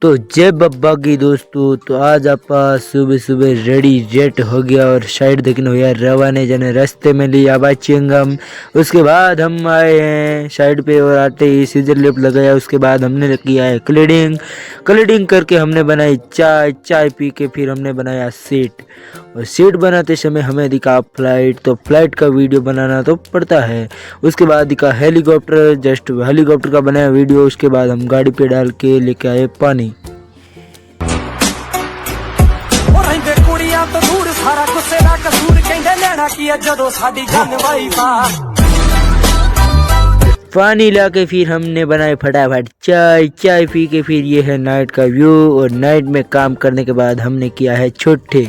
तो जय बब्बा की दोस्तों। तो आज आप सुबह सुबह रेडी जेट हो गया और साइड देखने हुआ रवाने जाने रास्ते में लिया बाचिंगम। उसके बाद हम आए हैं साइड पे और आते ही सीजर लिफ्ट लगाया। उसके बाद हमने किया है क्लीडिंग करके हमने बनाई चाय पी के फिर हमने बनाया सीट। और सीट बनाते समय हमें दिखा फ्लाइट, तो फ्लाइट का वीडियो बनाना तो पड़ता है। उसके बाद दिखा हेलीकॉप्टर, जस्ट हेलीकॉप्टर का बनाया वीडियो। उसके बाद हम गाड़ी पे डाल के लेके आए पानी। पानी लाके फिर हमने बनाए फटाफट चाय पी के फिर ये है नाइट का व्यू। और नाइट में काम करने के बाद हमने किया है छुट्टी।